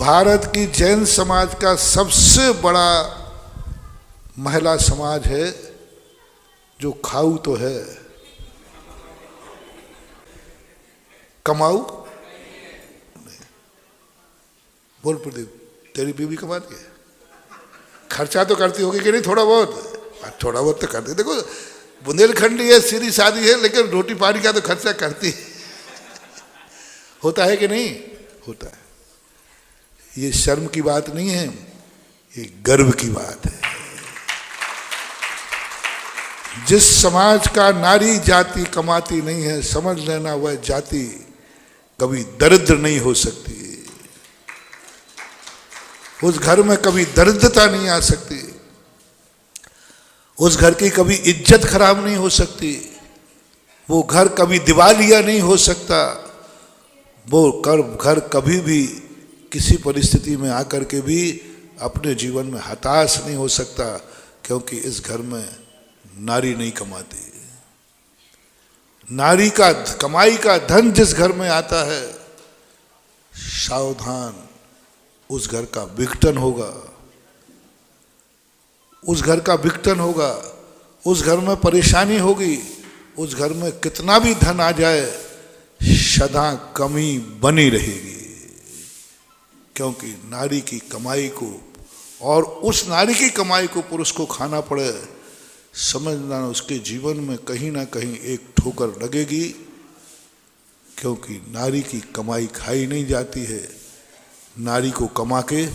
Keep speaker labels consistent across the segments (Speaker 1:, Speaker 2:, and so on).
Speaker 1: भारत की जैन समाज का सबसे बड़ा महिला समाज है, जो खाऊ तो है, कमाऊ नहीं। बोल प्रदीप, तेरी बीवी कमाती है? खर्चा तो करती होगी कि नहीं? थोड़ा बहुत, थोड़ा बहुत तो करती। देखो बुंदेलखंडी है, सीधी सादी है, लेकिन रोटी पानी का तो खर्चा करती है। होता है कि नहीं? होता है। ये शर्म की बात नहीं है, ये गर्व की बात है। जिस समाज का नारी जाति कमाती नहीं है, समझ लेना वह जाति कभी दरिद्र नहीं हो सकती। उस घर में कभी दरिद्रता नहीं आ सकती, उस घर की कभी इज्जत खराब नहीं हो सकती, वो घर कभी दिवालिया नहीं हो सकता, वो घर कभी भी किसी परिस्थिति में आकर के भी अपने जीवन में हताश नहीं हो सकता, क्योंकि इस घर में नारी नहीं कमाती। नारी का कमाई का धन जिस घर में आता है, सावधान, उस घर का विघटन होगा, उस घर का विघटन होगा, उस घर में परेशानी होगी। उस घर में कितना भी धन आ जाए, सदा कमी बनी रहेगी, क्योंकि नारी की कमाई को, और उस नारी की कमाई को पुरुष को खाना पड़े, समझना उसके जीवन में कहीं ना कहीं एक ठोकर लगेगी, क्योंकि नारी की कमाई खाई नहीं जाती है, नारी को कमा के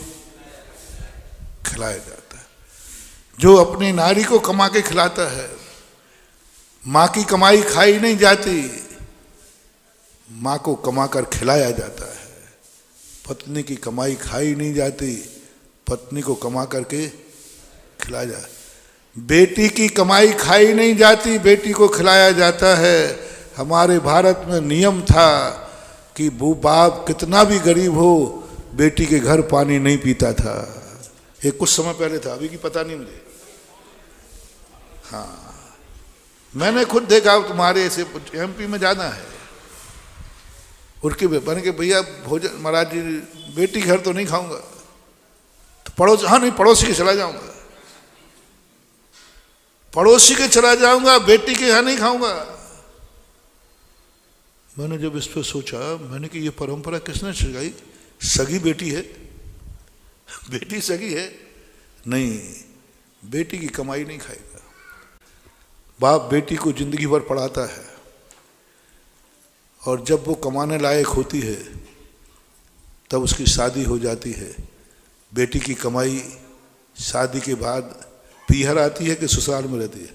Speaker 1: खिलाया जाता है। जो अपनी नारी को कमा के खिलाता है, माँ की कमाई खाई नहीं जाती, माँ को कमा कर खिलाया जाता है। पत्नी की कमाई खाई नहीं जाती, पत्नी को कमा करके खिलाया जाता है। बेटी की कमाई खाई नहीं जाती, बेटी को खिलाया जाता है। हमारे भारत में नियम था कि वो बाप कितना भी गरीब हो, बेटी के घर पानी नहीं पीता था। ये कुछ समय पहले था, अभी की पता नहीं मुझे। हाँ, मैंने खुद देखा, तुम्हारे ऐसे एमपी में जाना है, उठ के बन के, भैया भोजन, महाराज जी बेटी घर तो नहीं खाऊंगा, तो पड़ोस, हाँ नहीं, पड़ोसी के चला जाऊंगा, पड़ोसी के चला जाऊंगा, बेटी के यहाँ नहीं खाऊंगा। मैंने जब इस पर सोचा, मैंने कि ये परंपरा किसने सिखाई? सगी बेटी है, बेटी सगी है? नहीं, बेटी की कमाई नहीं खाएगा। बाप बेटी को जिंदगी भर पढ़ाता है, और जब वो कमाने लायक होती है तब उसकी शादी हो जाती है। बेटी की कमाई शादी के बाद पीहर आती है कि ससुराल में रहती है?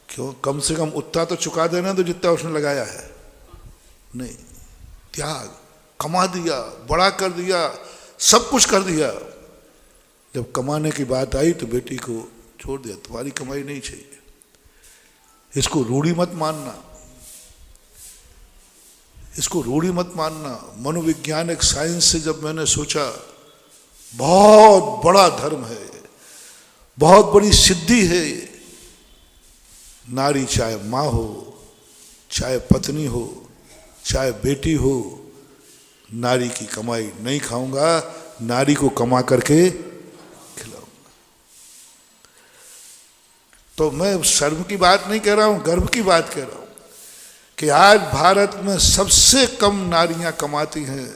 Speaker 1: क्यों? कम से कम उतना तो चुका देना तो जितना उसने लगाया है। नहीं, त्याग, कमा दिया, बड़ा कर दिया, सब कुछ कर दिया। जब कमाने की बात आई तो बेटी को छोड़ दिया, तुम्हारी कमाई नहीं चाहिए। इसको रूढ़ी मत मानना, इसको रूढ़ी मत मानना। मनोवैज्ञानिक साइंस से जब मैंने सोचा, बहुत बड़ा धर्म है, बहुत बड़ी सिद्धि है। नारी चाहे माँ हो, चाहे पत्नी हो, चाहे बेटी हो, नारी की कमाई नहीं खाऊंगा, नारी को कमा करके खिलाऊंगा। तो मैं शर्म की बात नहीं कह रहा हूं, गर्व की बात कह रहा हूं कि आज भारत में सबसे कम नारियां कमाती हैं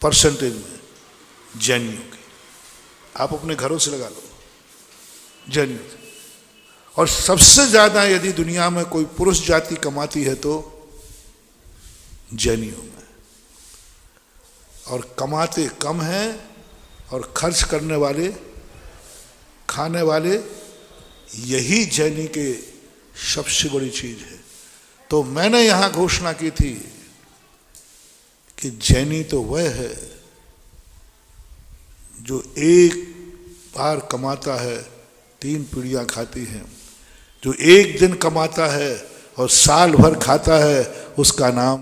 Speaker 1: परसेंटेज में, जैनियों की। आप अपने घरों से लगा लो, जैनियों से। और सबसे ज्यादा यदि दुनिया में कोई पुरुष जाति कमाती है तो जैनियों में। और कमाते कम हैं और खर्च करने वाले, खाने वाले, यही जैनी के सबसे बड़ी चीज है। तो मैंने यहां घोषणा की थी कि जैनी तो वह है जो एक बार कमाता है, 3 पीढ़ियां खाती हैं। जो एक दिन कमाता है और साल भर खाता है, उसका नाम